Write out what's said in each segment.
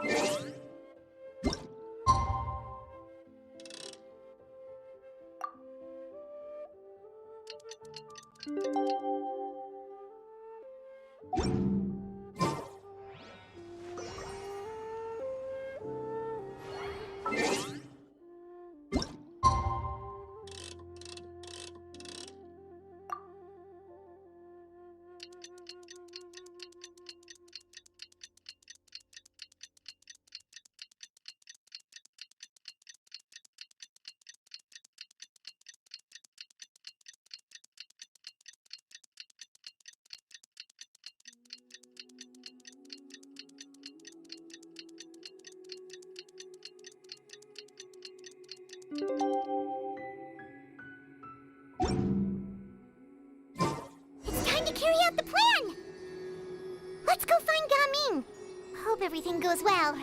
It's time to carry out the plan! Let's go find Gaming! Hope everything goes well.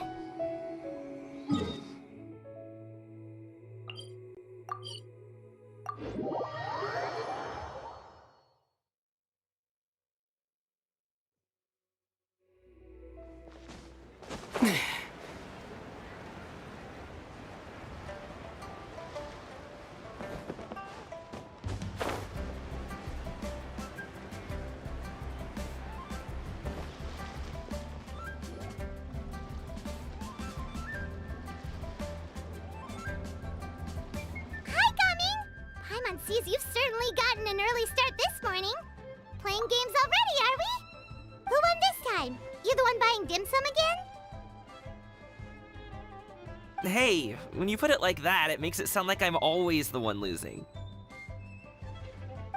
Sees you've certainly gotten an early start this morning. Playing games already, are we? Who won this time? You the one buying dim sum again? Hey, when you put it like that, it makes it sound like I'm always the one losing.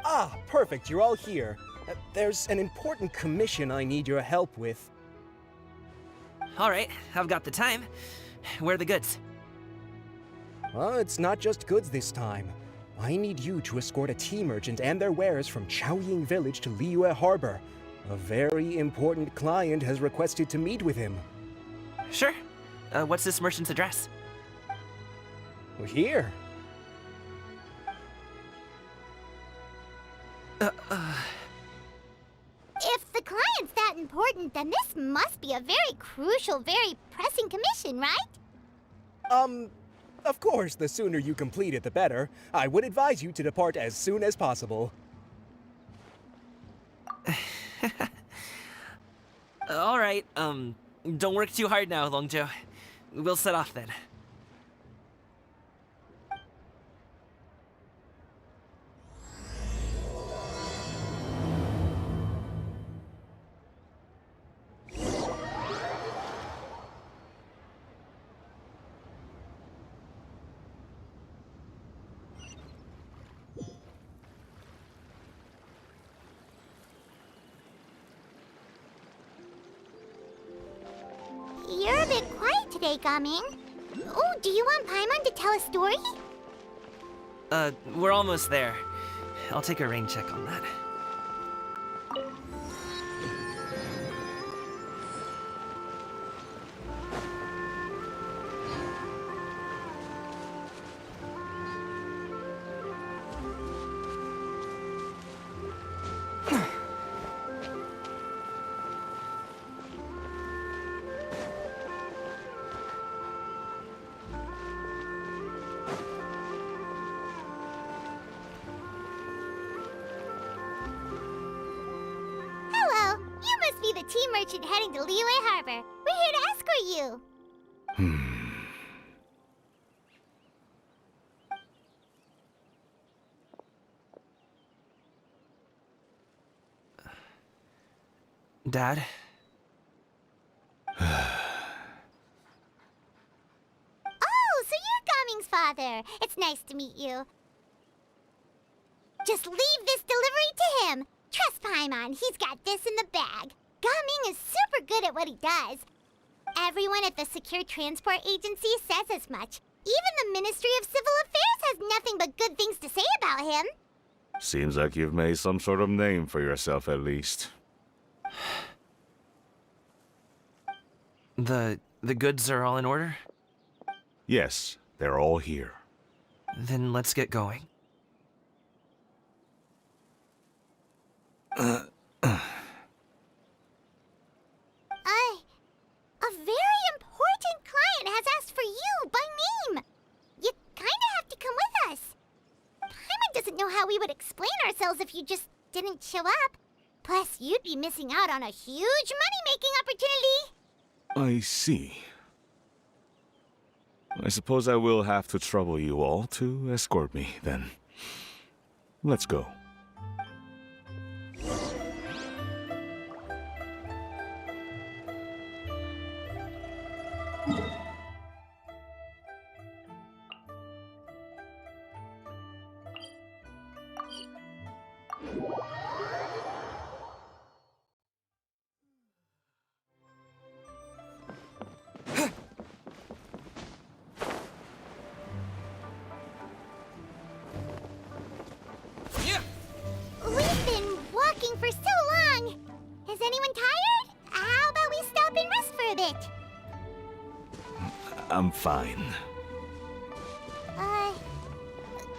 Ah, perfect, you're all here. There's an important commission I need your help with. Alright, I've got the time. Where are the goods? It's not just goods this time. I need you to escort a tea merchant and their wares from Xiaoying village to Liyue harbor. A very important client has requested to meet with him. Sure. What's this merchant's address? Here. If the client's that important, then this must be a very crucial, very pressing commission, right? Of course, the sooner you complete it, the better. I would advise you to depart as soon as possible. Alright, don't work too hard now, Longzhou. We'll set off then. You're a bit quiet today, Gaming. Oh, do you want Paimon to tell a story? We're almost there. I'll take a rain check on that. The tea merchant heading to Liyue harbor. We're here to escort you. Dad? Oh, so you're Gaming's father. It's nice to meet you. Just leave this delivery to him. Trust Paimon, he's got this in the bag. Gaming is super good at what he does. Everyone at the Secure Transport Agency says as much. Even the Ministry of Civil Affairs has nothing but good things to say about him. Seems like you've made some sort of name for yourself at least. The goods are all in order? Yes, they're all here. Then let's get going. A very important if you just didn't show up. Plus, you'd be missing out on a huge money-making opportunity. I see. I suppose I will have to trouble you all to escort me, then. Let's go. We've been walking for so long. Is anyone tired? How about we stop and rest for a bit? I'm fine.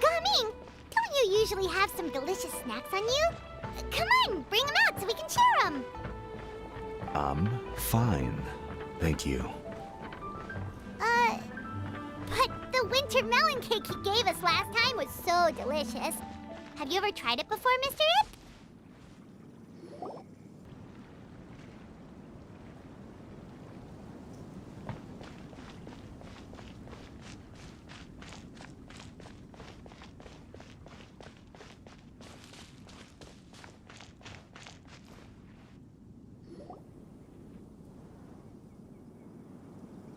Gaming, don't you usually have some delicious snacks on you? Come on, bring them out so we can share them. I'm fine. Thank you. But the winter melon cake he gave us last time was so delicious. Have you ever tried it before, Mr. Ip?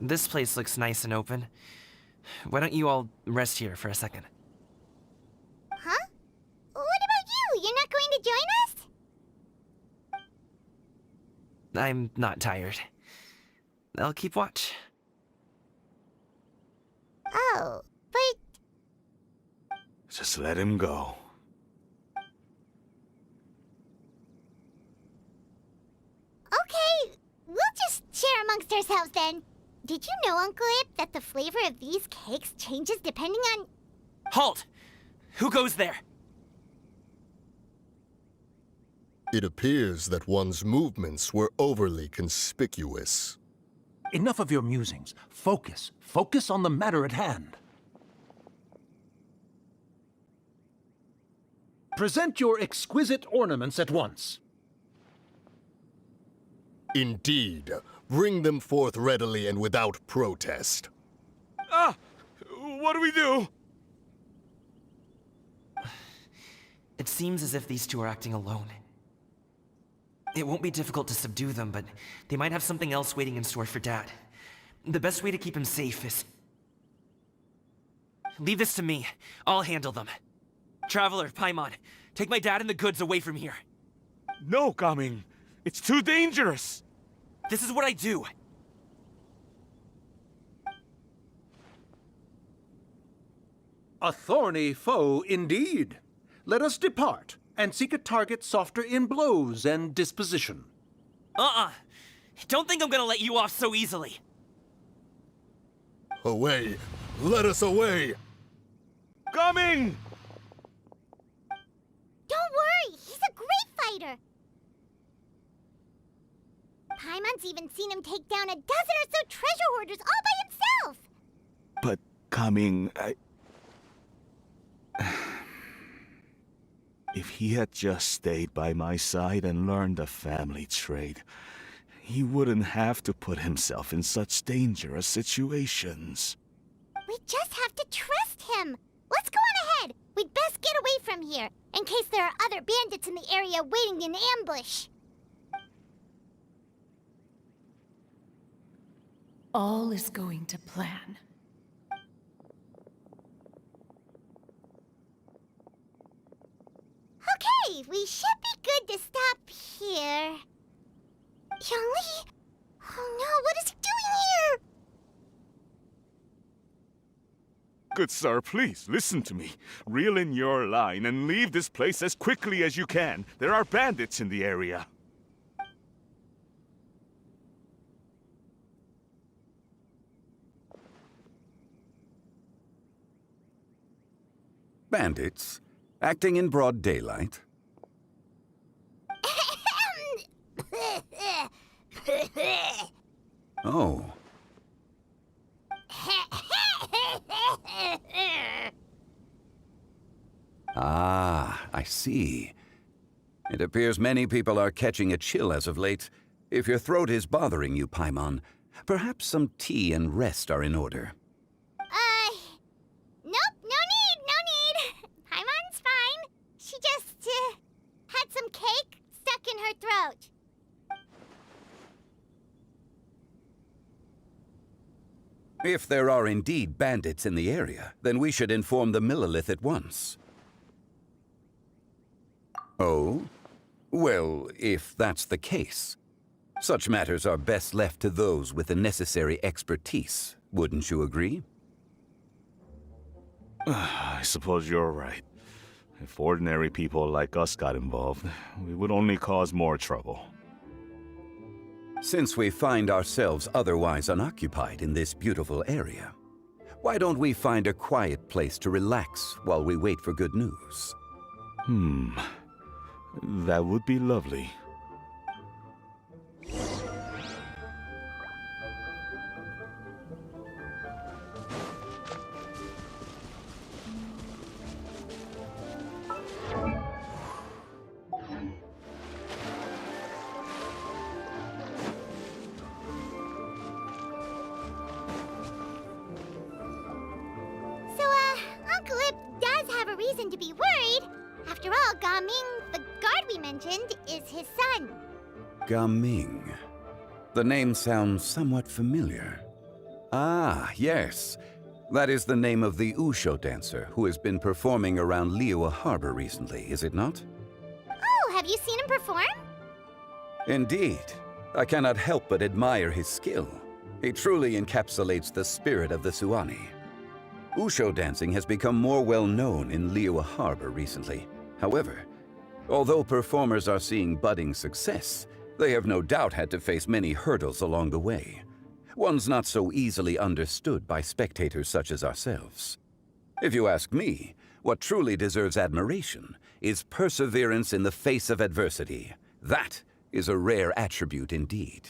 This place looks nice and open. Why don't you all rest here for a second? Huh? What about you? You're not going to join us? I'm not tired. I'll keep watch. Oh, but Just let him go. okay, we'll just share amongst ourselves then. Did you know, Uncle Ip, that the flavor of these cakes changes depending on... Halt! Who goes there? It appears that one's movements were overly conspicuous. Enough of your musings. Focus. Focus on the matter at hand. Present your exquisite ornaments at once. Indeed, bring them forth readily and without protest. Ah! What do we do? It seems as if these two are acting alone. It won't be difficult to subdue them, but they might have something else waiting in store for Dad. The best way to keep him safe is... Leave this to me. I'll handle them. Traveler, Paimon, take my dad and the goods away from here. No, Gaming. It's too dangerous. This is what I do. A thorny foe indeed. Let us depart and seek a target softer in blows and disposition. Don't think I'm gonna let you off so easily. Away! Let us away! Gaming! Don't worry, he's a great fighter. Paimon's even seen him take down a dozen or so treasure hoarders all by himself. But, Gaming, If he had just stayed by my side and learned the family trade, he wouldn't have to put himself in such dangerous situations. We just have to trust him. Let's go on ahead. We'd best get away from here, in case there are other bandits in the area waiting in ambush. All is going to plan. Okay, we should be good to stop here. Zhongli? Oh no, what is he doing here? Good sir, please, listen to me. Reel in your line and leave this place as quickly as you can. There are bandits in the area. Bandits? Acting in broad daylight? Oh. Ah, I see. It appears many people are catching a chill as of late. If your throat is bothering you, Paimon, perhaps some tea and rest are in order. Nope, no need. Paimon's fine. She just, had some cake stuck in her throat. If there are indeed bandits in the area, then we should inform the Millelith at once. Oh? Well, if that's the case, such matters are best left to those with the necessary expertise, wouldn't you agree? I suppose you're right. If ordinary people like us got involved, we would only cause more trouble. Since we find ourselves otherwise unoccupied in this beautiful area, why don't we find a quiet place to relax while we wait for good news? That would be lovely. Uncle Ip does have a reason to be worried. After all, Gaming, the guard we mentioned, is his son. Gaming. The name sounds somewhat familiar. Ah, yes. That is the name of the Wushu dancer who has been performing around Liyue Harbor recently, is it not? Oh, have you seen him perform? Indeed. I cannot help but admire his skill. He truly encapsulates the spirit of the Suani. Wushu dancing has become more well known in Liyue Harbor recently. However, although performers are seeing budding success, they have no doubt had to face many hurdles along the way. Ones not so easily understood by spectators such as ourselves. If you ask me, what truly deserves admiration is perseverance in the face of adversity. That is a rare attribute indeed.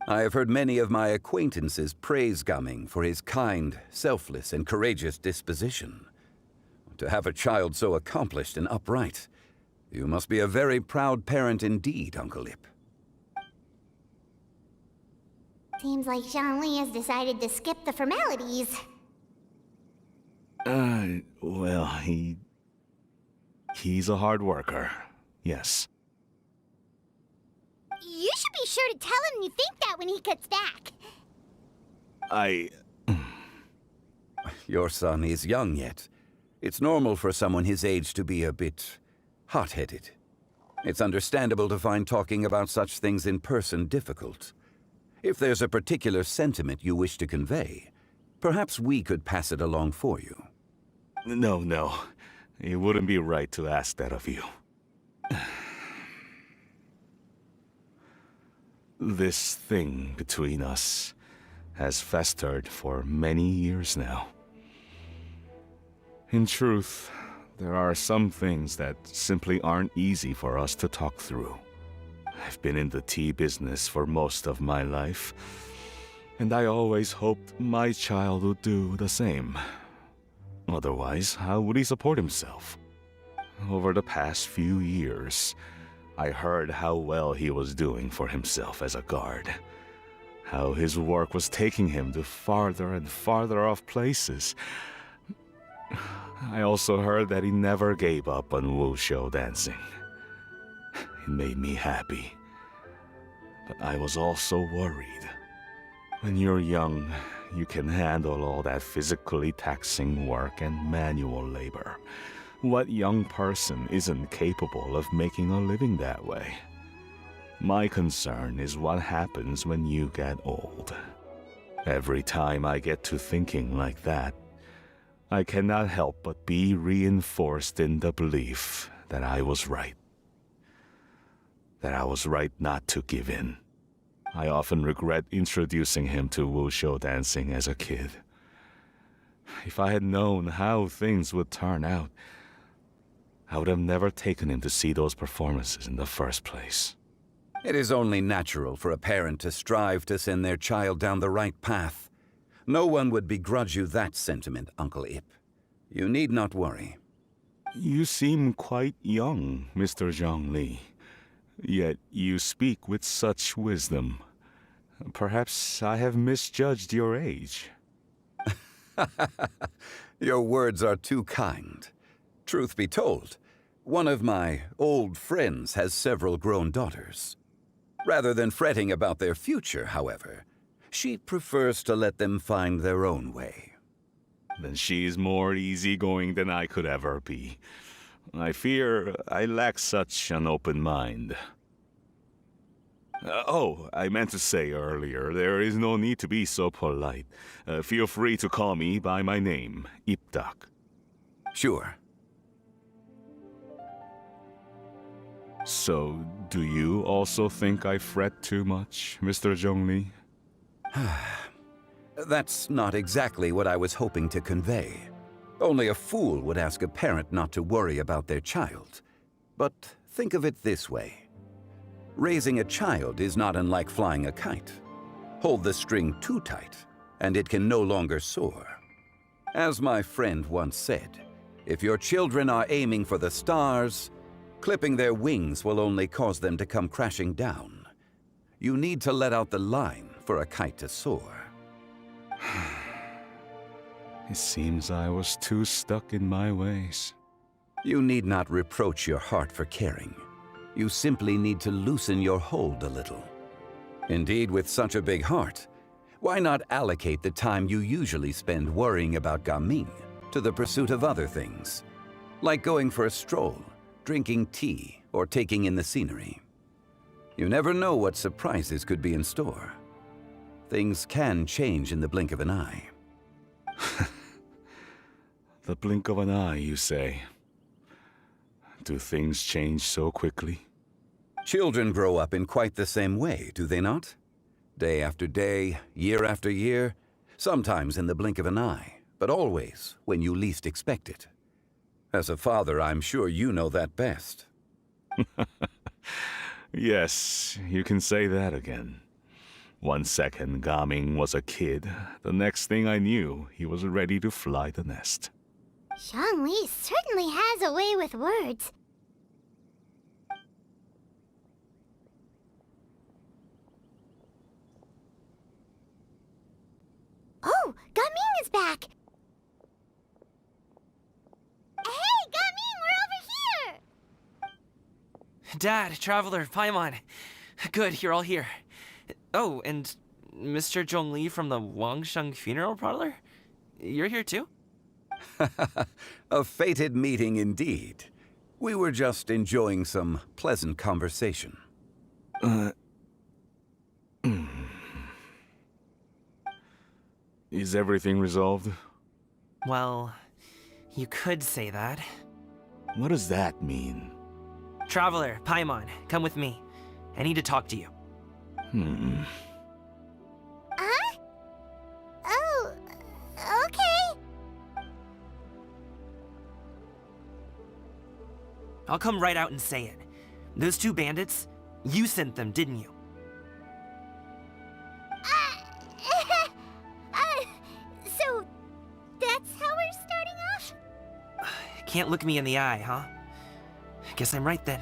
I have heard many of my acquaintances praise Gaming for his kind, selfless, and courageous disposition. To have a child so accomplished and upright, you must be a very proud parent indeed, Uncle Ip. Seems like Zhongli has decided to skip the formalities. Well, he's a hard worker. Yes. You should be sure to tell him you think that when he gets back. Your son is young yet. It's normal for someone his age to be a bit hot-headed. It's understandable to find talking about such things in person difficult. If there's a particular sentiment you wish to convey, perhaps we could pass it along for you. No. It wouldn't be right to ask that of you. This thing between us has festered for many years now. In truth, there are some things that simply aren't easy for us to talk through. I've been in the tea business for most of my life, and I always hoped my child would do the same. Otherwise, how would he support himself? Over the past few years, I heard how well he was doing for himself as a guard. How his work was taking him to farther and farther off places. I also heard that he never gave up on Wushu dancing. It made me happy. But I was also worried. When you're young, you can handle all that physically taxing work and manual labor. What young person isn't capable of making a living that way? My concern is what happens when you get old. Every time I get to thinking like that, I cannot help but be reinforced in the belief that I was right. That I was right not to give in. I often regret introducing him to Wushu dancing as a kid. If I had known how things would turn out, I would have never taken him to see those performances in the first place. It is only natural for a parent to strive to send their child down the right path. No one would begrudge you that sentiment, Uncle Ip. You need not worry. You seem quite young, Mr. Zhongli. Yet you speak with such wisdom. Perhaps I have misjudged your age. Your words are too kind. Truth be told, one of my old friends has several grown daughters. Rather than fretting about their future, however, she prefers to let them find their own way. Then she is more easygoing than I could ever be. I fear I lack such an open mind. I meant to say earlier, there is no need to be so polite. Feel free to call me by my name, Iptak. Sure. So, do you also think I fret too much, Mr. Zhongli? That's not exactly what I was hoping to convey. Only a fool would ask a parent not to worry about their child. But think of it this way. Raising a child is not unlike flying a kite. Hold the string too tight, and it can no longer soar. As my friend once said, if your children are aiming for the stars, clipping their wings will only cause them to come crashing down. You need to let out the line for a kite to soar. It seems I was too stuck in my ways. You need not reproach your heart for caring. You simply need to loosen your hold a little. Indeed, with such a big heart, why not allocate the time you usually spend worrying about Gaming to the pursuit of other things, like going for a stroll, drinking tea, or taking in the scenery? You never know what surprises could be in store. Things can change in the blink of an eye. The blink of an eye, you say? Do things change so quickly? Children grow up in quite the same way, do they not? Day after day, year after year, sometimes in the blink of an eye, but always when you least expect it. As a father, I'm sure you know that best. Yes, you can say that again. 1 second, Gaming was a kid. The next thing I knew, he was ready to fly the nest. Zhongli certainly has a way with words. Oh, Gaming is back! Hey, Gaming, we're over here! Dad, Traveler, Paimon. Good, you're all here. Oh, and Mr. Zhongli from the Wangsheng funeral parlor? You're here too? A fated meeting indeed. We were just enjoying some pleasant conversation. Is everything resolved? Well, you could say that. What does that mean? Traveler, Paimon, come with me. I need to talk to you. Huh? Oh, okay. I'll come right out and say it. Those two bandits, you sent them, didn't you? So that's how we're starting off? Can't look me in the eye, huh? Guess I'm right then.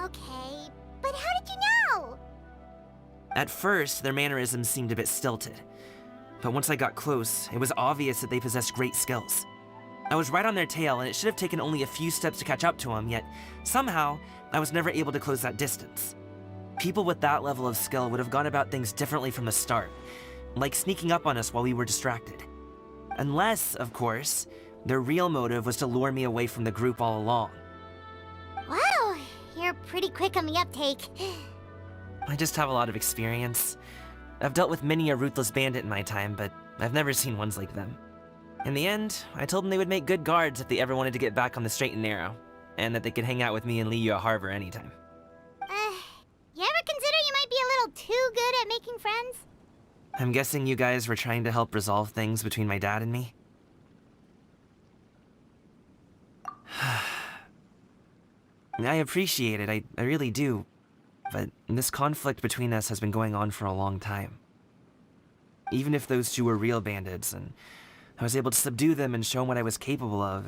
Okay, but how did you know? At first, their mannerisms seemed a bit stilted. But once I got close, it was obvious that they possessed great skills. I was right on their tail, and it should have taken only a few steps to catch up to them, yet somehow, I was never able to close that distance. People with that level of skill would have gone about things differently from the start, like sneaking up on us while we were distracted. Unless, of course, their real motive was to lure me away from the group all along. Wow, you're pretty quick on the uptake. I just have a lot of experience. I've dealt with many a ruthless bandit in my time, but I've never seen ones like them. In the end, I told them they would make good guards if they ever wanted to get back on the straight and narrow, and that they could hang out with me in Liyue Harbor anytime. You ever consider you might be a little too good at making friends? I'm guessing you guys were trying to help resolve things between my dad and me? I appreciate it, I really do. But this conflict between us has been going on for a long time. Even if those two were real bandits, and I was able to subdue them and show them what I was capable of,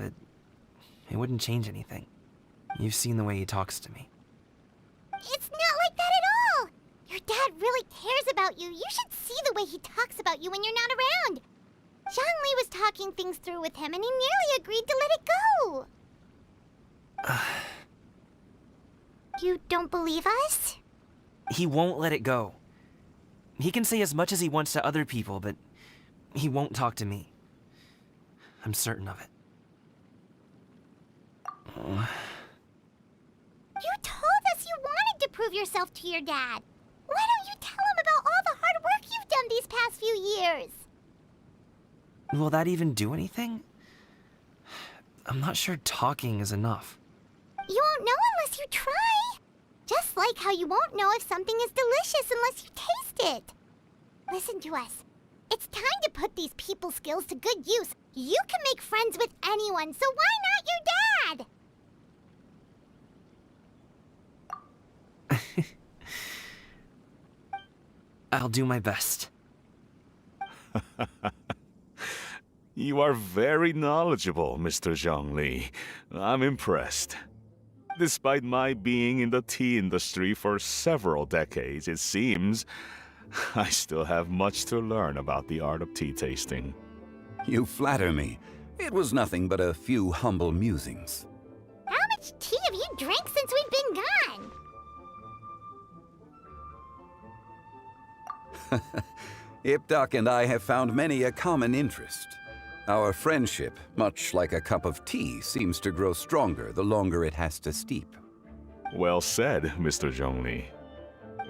It wouldn't change anything. You've seen the way he talks to me. It's not like that at all! Your dad really cares about you. You should see the way he talks about you when you're not around. Zhongli was talking things through with him, and he nearly agreed to let it go. You don't believe us? He won't let it go. He can say as much as he wants to other people, but he won't talk to me. I'm certain of it. You told us you wanted to prove yourself to your dad. Why don't you tell him about all the hard work you've done these past few years? Will that even do anything? I'm not sure talking is enough. You won't know unless you try. Just like how you won't know if something is delicious unless you taste it. Listen to us. It's time to put these people skills to good use. You can make friends with anyone, so why not your dad? I'll do my best. You are very knowledgeable, Mr. Zhongli. I'm impressed. Despite my being in the tea industry for several decades, it seems I still have much to learn about the art of tea tasting. You flatter me. It was nothing but a few humble musings. How much tea have you drank since we've been gone? Ipdak and I have found many a common interest. Our friendship, much like a cup of tea, seems to grow stronger the longer it has to steep. Well said, Mr. Zhongli.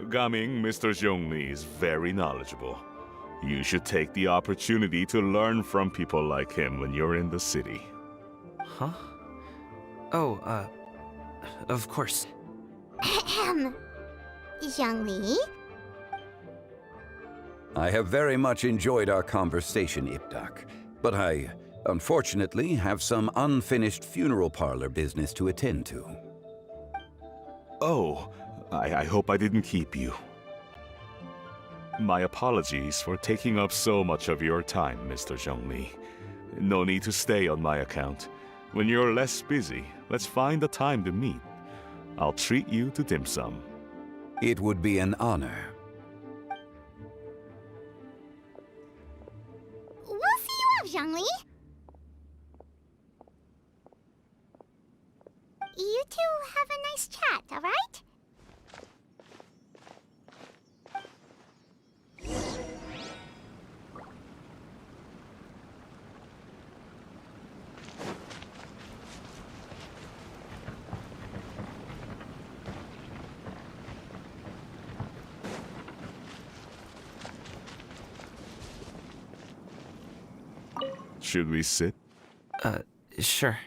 Gaming, Mr. Zhongli is very knowledgeable. You should take the opportunity to learn from people like him when you're in the city. Huh? Oh, of course. Ahem. Zhongli? I have very much enjoyed our conversation, Ipdak, but I, unfortunately, have some unfinished funeral parlor business to attend to. Oh, I hope I didn't keep you. My apologies for taking up so much of your time, Mr. Zhongli. No need to stay on my account. When you're less busy, let's find a time to meet. I'll treat you to dim sum. It would be an honor. We'll see you off, Zhongli. You two have a nice chat, all right? Should we sit? Sure.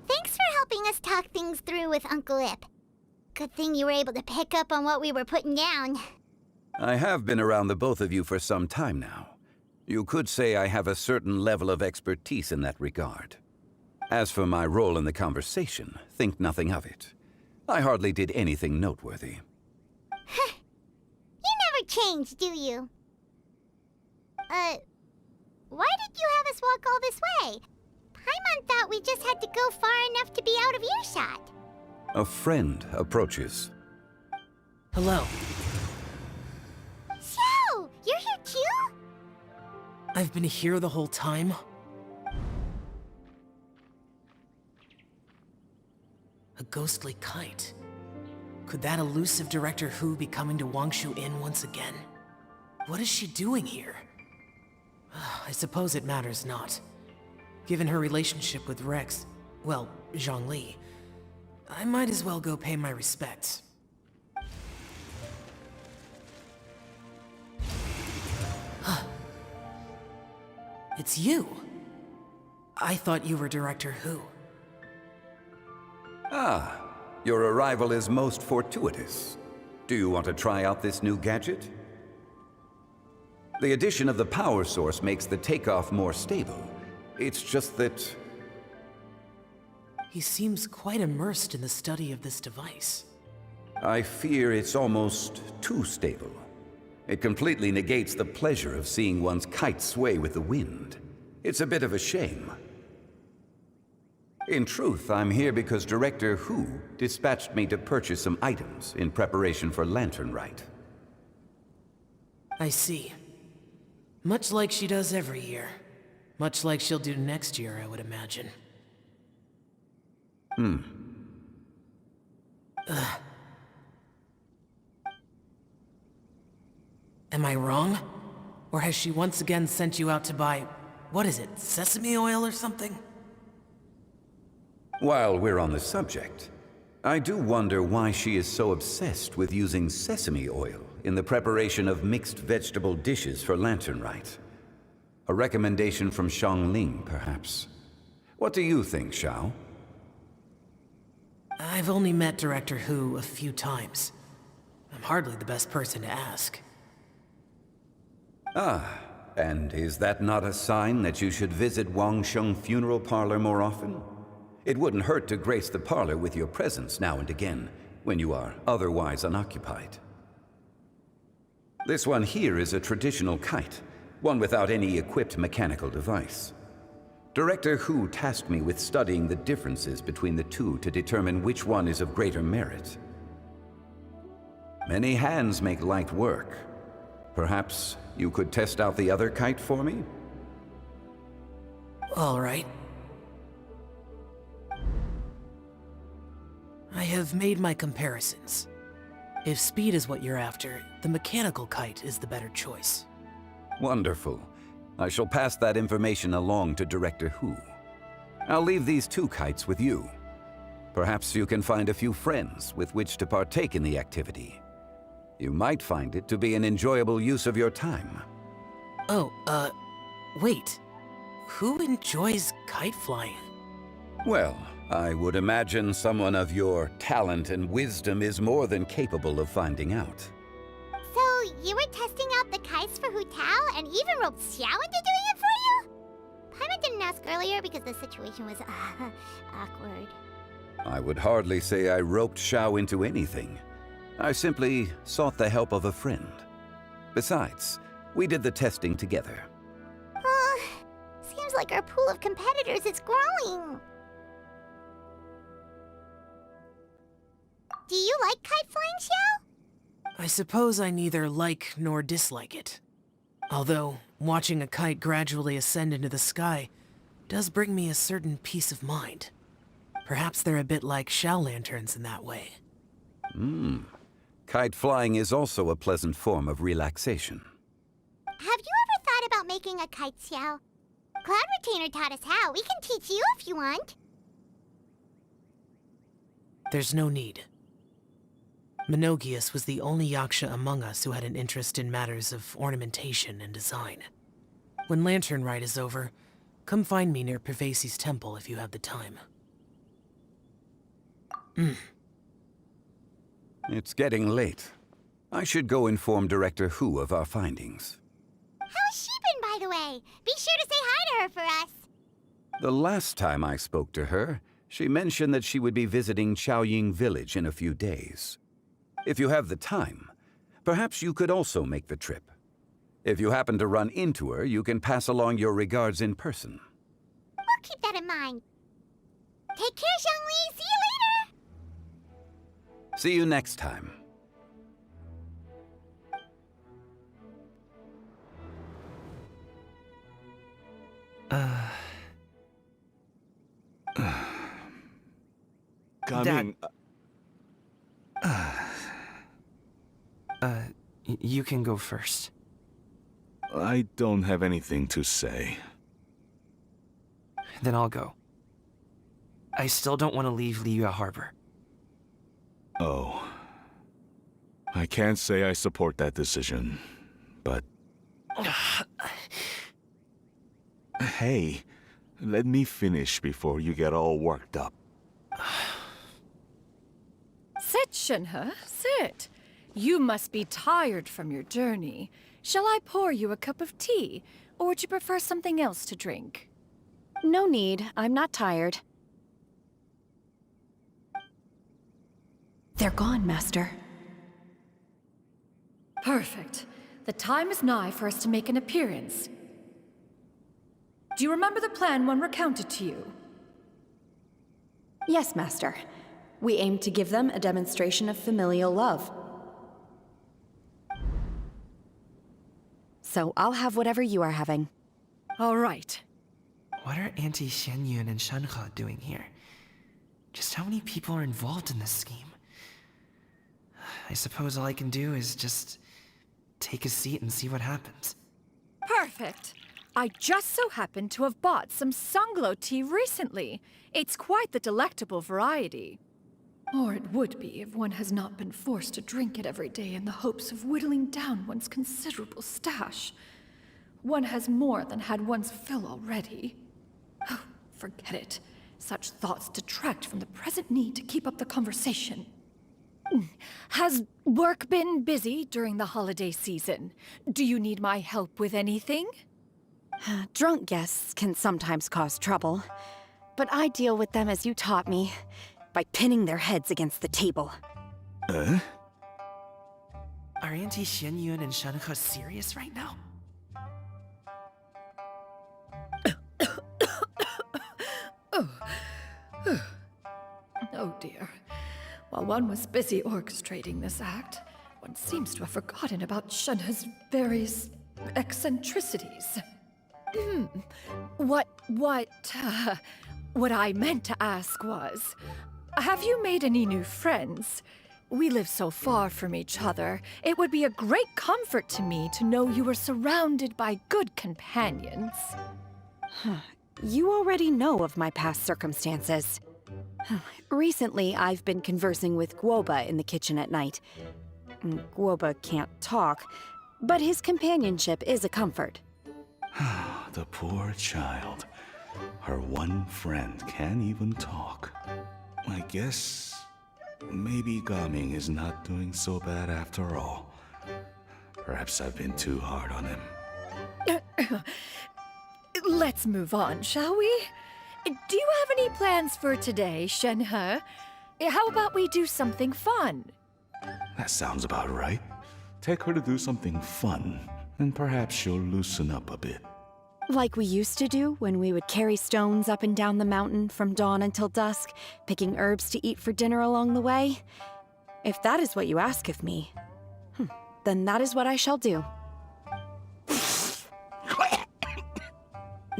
Thanks for helping us talk things through with Uncle Ip. Good thing you were able to pick up on what we were putting down. I have been around the both of you for some time now. You could say I have a certain level of expertise in that regard. As for my role in the conversation, think nothing of it. I hardly did anything noteworthy. You never change, do you? Why did you have us walk all this way? Paimon thought we just had to go far enough to be out of earshot. A friend approaches. Hello. Xiao, you're here too? I've been here the whole time? A ghostly kite. Could that elusive Director Hu be coming to Wangshu Inn once again? What is she doing here? I suppose it matters not. Given her relationship with Rex, well, Zhongli, I might as well go pay my respects. It's you! I thought you were Director Hu. Ah, your arrival is most fortuitous. Do you want to try out this new gadget? The addition of the power source makes the takeoff more stable. It's just that... He seems quite immersed in the study of this device. I fear it's almost too stable. It completely negates the pleasure of seeing one's kite sway with the wind. It's a bit of a shame. In truth, I'm here because Director Hu dispatched me to purchase some items in preparation for Lantern Rite. I see. Much like she does every year. Much like she'll do next year, I would imagine. Am I wrong? Or has she once again sent you out to buy, what is it, sesame oil or something? While we're on the subject, I do wonder why she is so obsessed with using sesame oil in the preparation of mixed vegetable dishes for Lantern Rite. A recommendation from Zhongli, perhaps. What do you think, Xiao? I've only met Director Hu a few times. I'm hardly the best person to ask. Ah, and is that not a sign that you should visit Wangsheng Funeral Parlor more often? It wouldn't hurt to grace the parlor with your presence now and again, when you are otherwise unoccupied. This one here is a traditional kite, one without any equipped mechanical device. Director Hu tasked me with studying the differences between the two to determine which one is of greater merit. Many hands make light work. Perhaps you could test out the other kite for me? All right. I have made my comparisons. If speed is what you're after, the mechanical kite is the better choice. Wonderful. I shall pass that information along to Director Hu. I'll leave these two kites with you. Perhaps you can find a few friends with which to partake in the activity. You might find it to be an enjoyable use of your time. Oh, wait. Who enjoys kite flying? Well, I would imagine someone of your talent and wisdom is more than capable of finding out. So, you were testing out the kites for Hu Tao and even roped Xiao into doing it for you? Paimon didn't ask earlier because the situation was awkward. I would hardly say I roped Xiao into anything. I simply sought the help of a friend. Besides, we did the testing together. Seems like our pool of competitors is growing. Do you like kite flying, Xiao? I suppose I neither like nor dislike it. Although, watching a kite gradually ascend into the sky does bring me a certain peace of mind. Perhaps they're a bit like Xiao lanterns in that way. Kite flying is also a pleasant form of relaxation. Have you ever thought about making a kite, Xiao? Cloud Retainer taught us how. We can teach you if you want. There's no need. Menogius was the only Yaksha among us who had an interest in matters of ornamentation and design. When Lantern Rite is over, come find me near Pervasi's temple if you have the time. It's getting late. I should go inform Director Hu of our findings. How's she been, by the way? Be sure to say hi to her for us. The last time I spoke to her, she mentioned that she would be visiting Xiaoying village in a few days. If you have the time, perhaps you could also make the trip. If you happen to run into her, you can pass along your regards in person. We'll keep that in mind. Take care, Zhongli. See you later. See you next time. Coming. You can go first. I don't have anything to say. Then I'll go. I still don't want to leave Liyue Harbor. Oh. I can't say I support that decision, but... Hey, let me finish before you get all worked up. Sit, Shenhe, sit. You must be tired from your journey. Shall I pour you a cup of tea, or would you prefer something else to drink? No need. I'm not tired. They're gone, Master. Perfect. The time is nigh for us to make an appearance. Do you remember the plan when recounted to you? Yes, Master. We aim to give them a demonstration of familial love. So I'll have whatever you are having. All right. What are Auntie Xinyun and Shenhe doing here? Just how many people are involved in this scheme? I suppose all I can do is just take a seat and see what happens. Perfect. I just so happen to have bought some Sunglow tea recently. It's quite the delectable variety. Or it would be if one has not been forced to drink it every day in the hopes of whittling down one's considerable stash. One has more than had one's fill already. Oh, forget it. Such thoughts detract from the present need to keep up the conversation. Has work been busy during the holiday season? Do you need my help with anything? Drunk guests can sometimes cause trouble, but I deal with them as you taught me, by pinning their heads against the table. Are Auntie Xinyun and Shenhe serious right now? Oh dear. While one was busy orchestrating this act, one seems to have forgotten about Shenhe's various eccentricities. What I meant to ask was, have you made any new friends? We live so far from each other. It would be a great comfort to me to know you were surrounded by good companions. You already know of my past circumstances. Recently, I've been conversing with Guoba in the kitchen at night. Guoba can't talk, but his companionship is a comfort. The poor child. Her one friend can't even talk. I guess maybe Gaming is not doing so bad after all. Perhaps I've been too hard on him. Let's move on, shall we? Do you have any plans for today, Shenhe? How about we do something fun? That sounds about right. Take her to do something fun, and perhaps she'll loosen up a bit. Like we used to do when we would carry stones up and down the mountain from dawn until dusk, picking herbs to eat for dinner along the way? If that is what you ask of me, then that is what I shall do.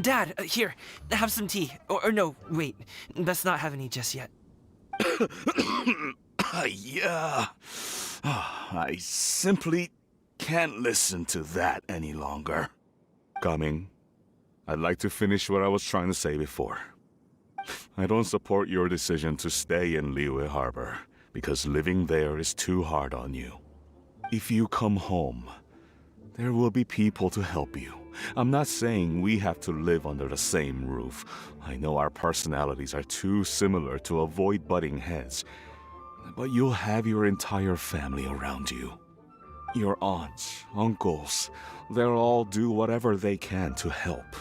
Dad, here, have some tea. Or no, wait, best not have any just yet. Yeah. I simply can't listen to that any longer. Coming. I'd like to finish what I was trying to say before. I don't support your decision to stay in Liyue Harbor, because living there is too hard on you. If you come home, there will be people to help you. I'm not saying we have to live under the same roof. I know our personalities are too similar to avoid butting heads. But you'll have your entire family around you. Your aunts, uncles, they'll all do whatever they can to help.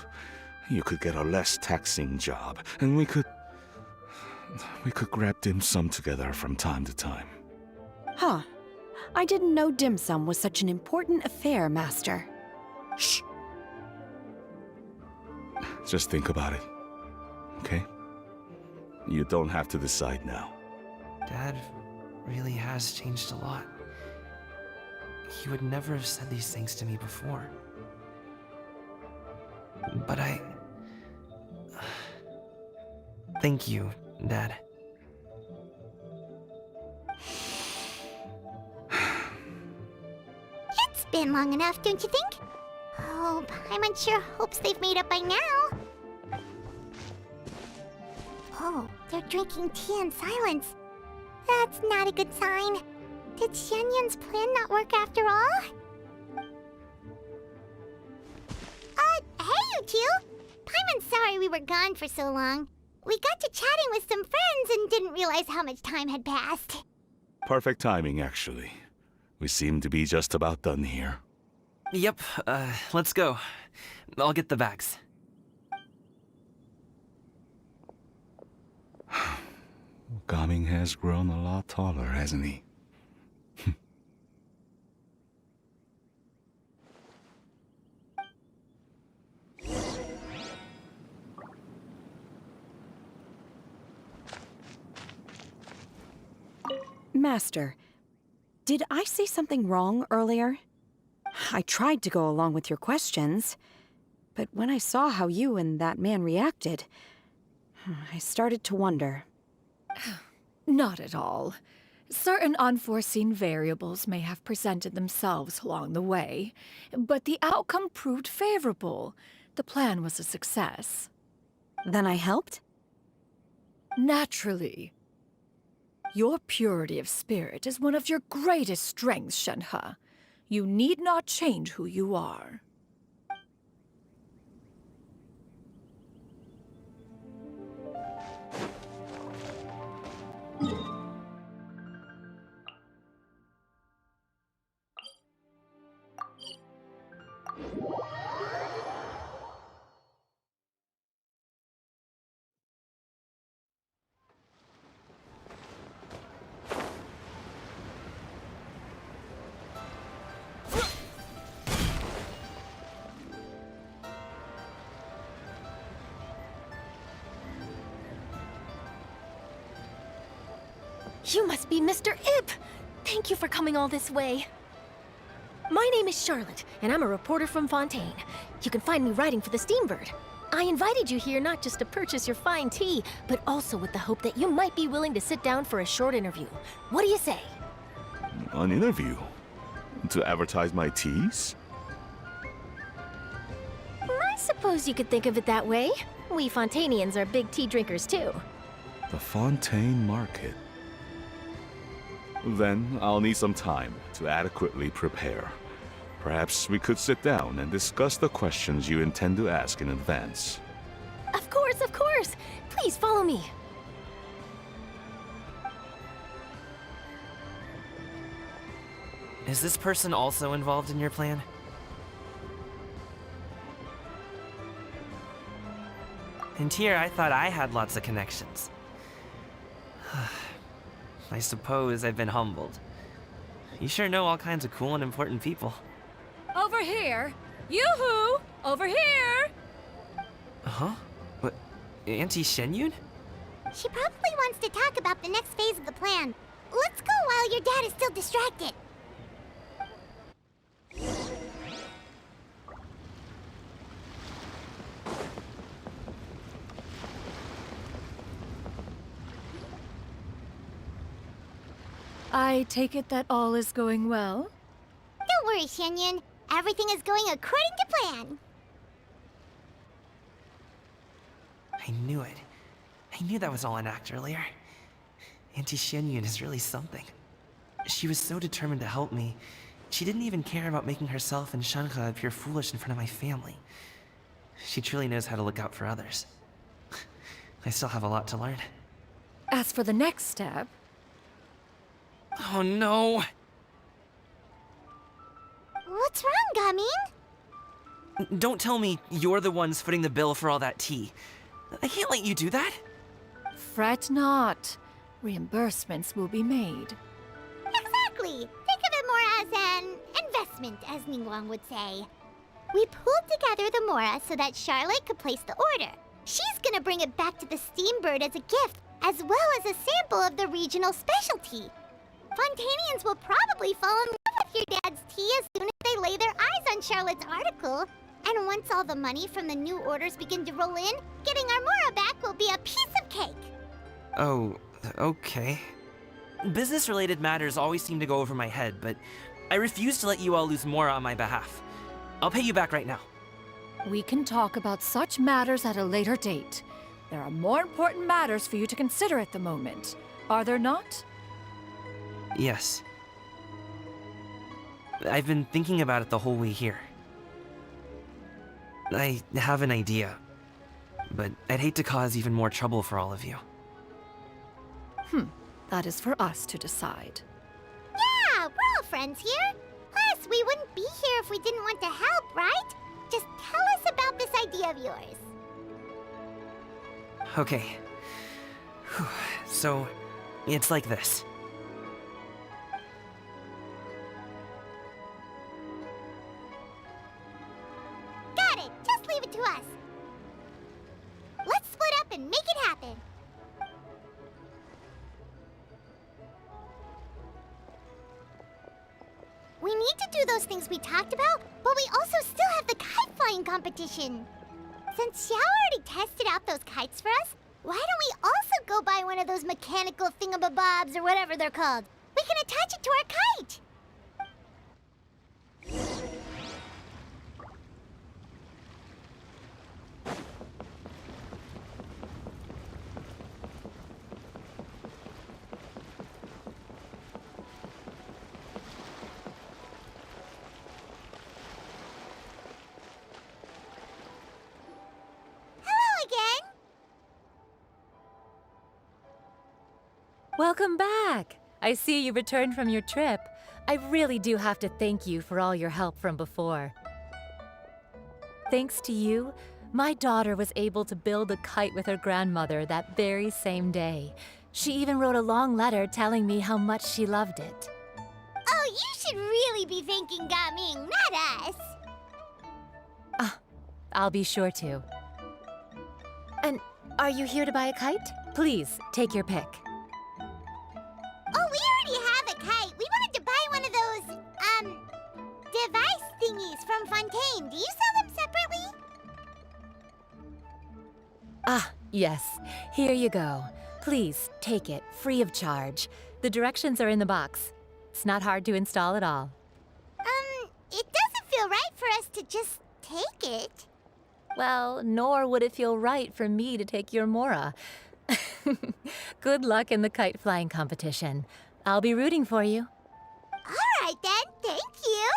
You could get a less taxing job, and we could grab dim sum together from time to time. Huh. I didn't know dim sum was such an important affair, Master. Shh. Just think about it, okay? You don't have to decide now. Dad really has changed a lot. He would never have said these things to me before. But thank you, Dad. It's been long enough, don't you think? Oh, Paimon sure hopes they've made up by now. Oh, they're drinking tea in silence. That's not a good sign. Did Xianyun's plan not work after all? Hey you two! Paimon's sorry we were gone for so long. We got to chatting with some friends and didn't realize how much time had passed. Perfect timing, actually. We seem to be just about done here. Yep, let's go. I'll get the bags. Gaming has grown a lot taller, hasn't he? Master, did I say something wrong earlier? I tried to go along with your questions, but when I saw how you and that man reacted, I started to wonder. Not at all. Certain unforeseen variables may have presented themselves along the way, but the outcome proved favorable. The plan was a success. Then I helped? Naturally. Your purity of spirit is one of your greatest strengths, Shenhe. You need not change who you are. You must be Mr. Ip! Thank you for coming all this way. My name is Charlotte, and I'm a reporter from Fontaine. You can find me writing for the Steambird. I invited you here not just to purchase your fine tea, but also with the hope that you might be willing to sit down for a short interview. What do you say? An interview? To advertise my teas? I suppose you could think of it that way. We Fontainians are big tea drinkers too. The Fontaine Market. Then I'll need some time to adequately prepare. Perhaps we could sit down and discuss the questions you intend to ask in advance. Of course, of course! Please follow me. Is this person also involved in your plan? And here I thought I had lots of connections. I suppose I've been humbled. You sure know all kinds of cool and important people. Over here! Yoo-hoo! Over here! Huh? What? Auntie Xinyun? She probably wants to talk about the next phase of the plan. Let's go while your dad is still distracted. I take it that all is going well? Don't worry, Xinyun. Everything is going according to plan. I knew it. I knew that was all an act earlier. Auntie Xinyun is really something. She was so determined to help me. She didn't even care about making herself and Shenhe appear foolish in front of my family. She truly knows how to look out for others. I still have a lot to learn. As for the next step... Oh no! What's wrong, Gaming? Don't tell me you're the ones footing the bill for all that tea. I can't let you do that. Fret not. Reimbursements will be made. Exactly! Think of it more as an investment, as Ningguang would say. We pooled together the Mora so that Charlotte could place the order. She's gonna bring it back to the Steambird as a gift, as well as a sample of the regional specialty. Fontainians will probably fall in love with your dad's tea as soon as they lay their eyes on Charlotte's article. And once all the money from the new orders begin to roll in, getting our Mora back will be a piece of cake. Oh, okay. Business-related matters always seem to go over my head, but I refuse to let you all lose more on my behalf. I'll pay you back right now. We can talk about such matters at a later date. There are more important matters for you to consider at the moment, are there not? Yes. I've been thinking about it the whole way here. I have an idea, but I'd hate to cause even more trouble for all of you. That is for us to decide. Yeah, we're all friends here. Plus, we wouldn't be here if we didn't want to help, right? Just tell us about this idea of yours. Okay. So, It's like this. Got it! Just leave it to us. Let's split up and make it happen. We need to do those things we talked about, but we also still have the kite flying competition. Since Xiao already tested out those kites for us, why don't we also go buy one of those mechanical thingamabobs or whatever they're called? We can attach it to our kite. Welcome back! I see you returned from your trip. I really do have to thank you for all your help from before. Thanks to you, my daughter was able to build a kite with her grandmother that very same day. She even wrote a long letter telling me how much she loved it. Oh, you should really be thanking Gaming, not us. I'll be sure to. And are you here to buy a kite? Please, take your pick. Oh, we already have a kite. We wanted to buy one of those, device thingies from Fontaine. Do you sell them separately? Yes. Here you go. Please, take it, free of charge. The directions are in the box. It's not hard to install at all. It doesn't feel right for us to just take it. Well, nor would it feel right for me to take your Mora. Good luck in the kite flying competition. I'll be rooting for you. All right then, thank you.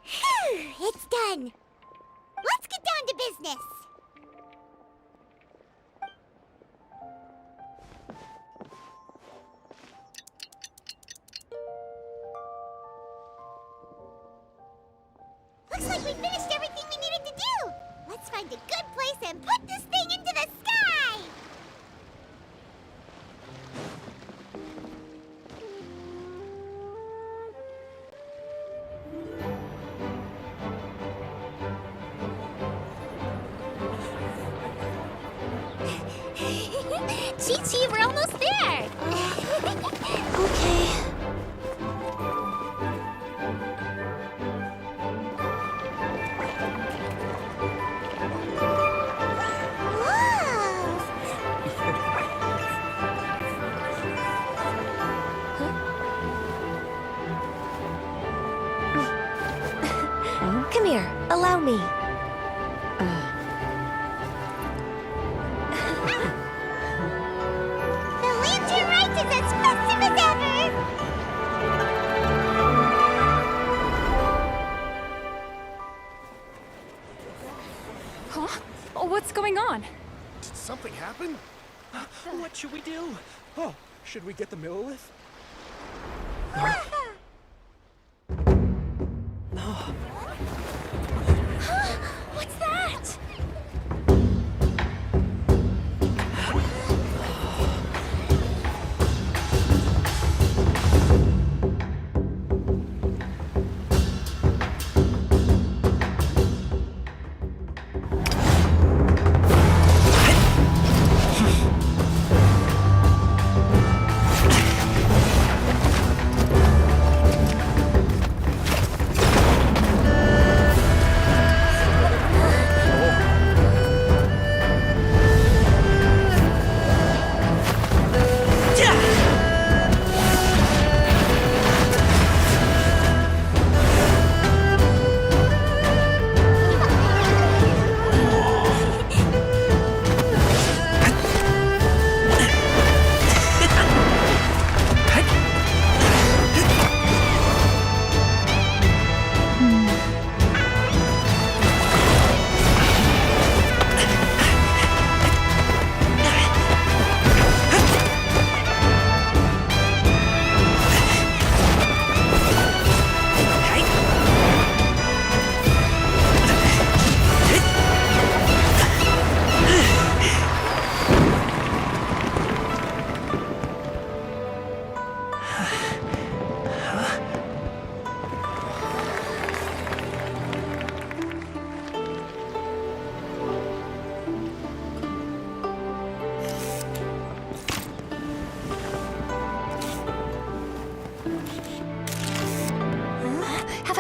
Phew, it's done. Let's get down to business. Looks like we finished everything we needed to do. Let's find a good place and put this thing into the sky. Chi-Chi, we're almost there. Okay. Come here, allow me. The lantern Rite is as festive as ever! Huh? Oh, what's going on? Did something happen? What should we do? Oh, should we get the Millilith? What's that?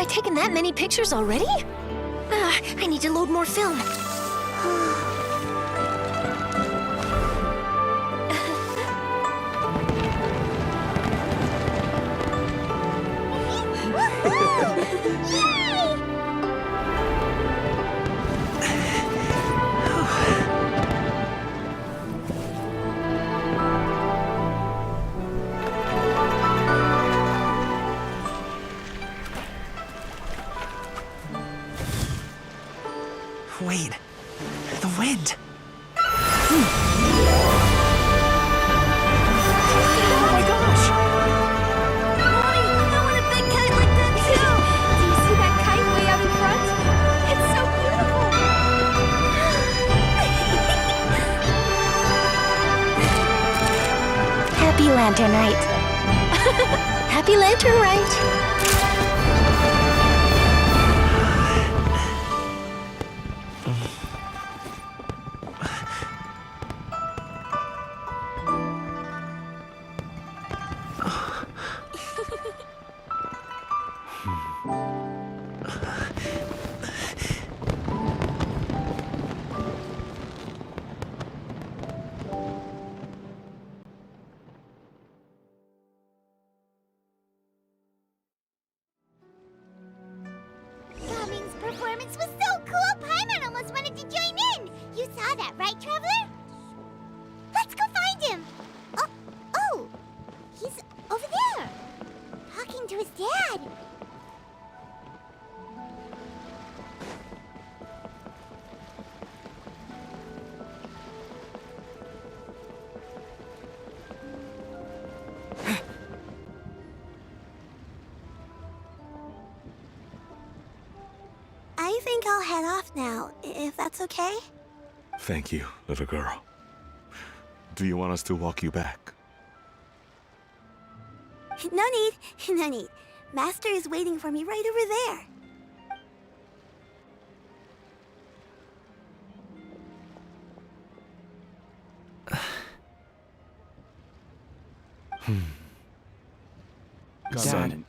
I taken that many pictures already? I need to load more film. Wait, the wind. Oh my gosh! Mommy, I want a big kite like that too! Do you see that kite way out in front? It's so beautiful! Happy Lantern Rite. Happy Lantern Rite! Gaming's performance was so cool, Paimon almost wanted to join in! You saw that, right, Traveler? Let's go find him! Oh! He's over there! Talking to his dad! I think I'll head off now, if that's okay? Thank you, little girl. Do you want us to walk you back? No need. Master is waiting for me right over there. Dad.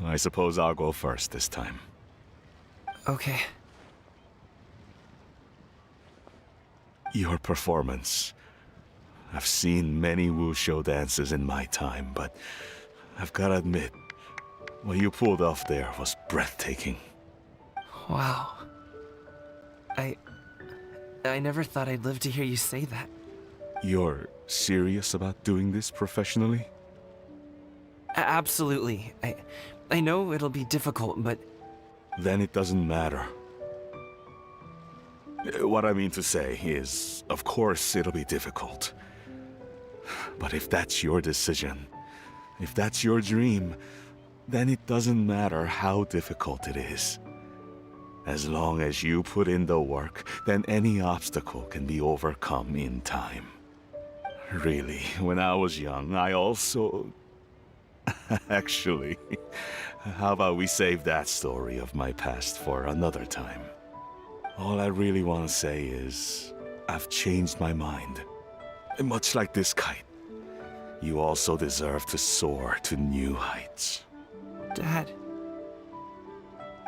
I suppose I'll go first this time. Okay. Your performance. I've seen many Wushu dances in my time, but I've gotta admit, what you pulled off there was breathtaking. Wow. I never thought I'd live to hear you say that. You're serious about doing this professionally? Absolutely. I know it'll be difficult, but... Then it doesn't matter. What I mean to say is, of course it'll be difficult. But if that's your decision, if that's your dream, then it doesn't matter how difficult it is. As long as you put in the work, then any obstacle can be overcome in time. Really, when I was young, I also... Actually, how about we save that story of my past for another time? All I really want to say is, I've changed my mind. Much like this kite, you also deserve to soar to new heights. Dad.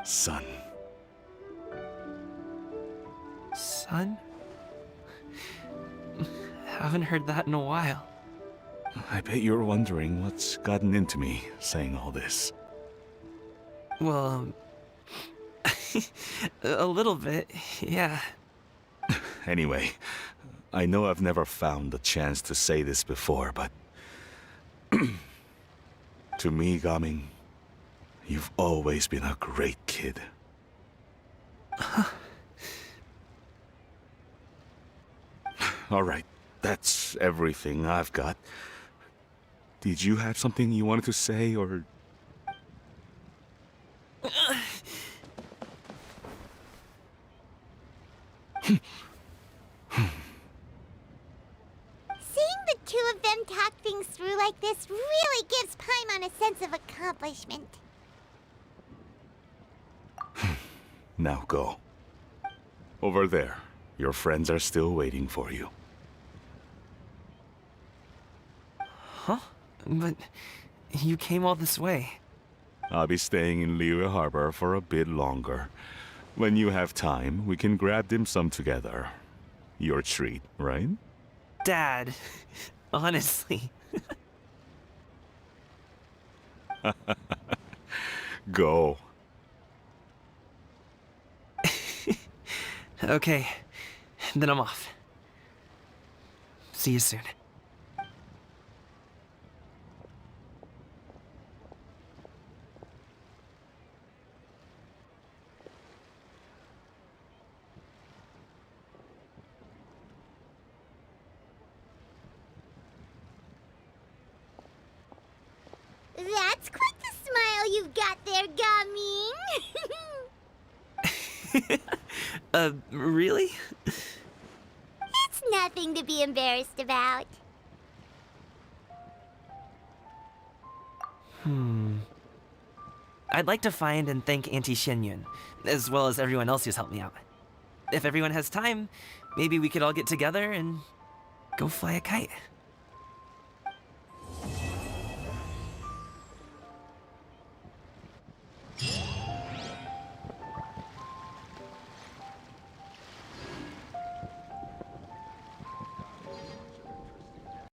Son. Son? Haven't heard that in a while. I bet you're wondering what's gotten into me saying all this. Well, a little bit, yeah. Anyway, I know I've never found the chance to say this before, but... to me, Gaming, you've always been a great kid. Alright, that's everything I've got. Did you have something you wanted to say, or... Seeing the two of them talk things through like this really gives Paimon a sense of accomplishment. Now go. Over there. Your friends are still waiting for you. Huh? But you came all this way. I'll be staying in Liyue Harbor for a bit longer. When you have time, we can grab dim sum together. Your treat, right? Dad, honestly. Go. Okay, then I'm off. See you soon. That's quite the smile you've got there, Gaming. Really? It's nothing to be embarrassed about. I'd like to find and thank Auntie Xinyun, as well as everyone else who's helped me out. If everyone has time, maybe we could all get together and go fly a kite.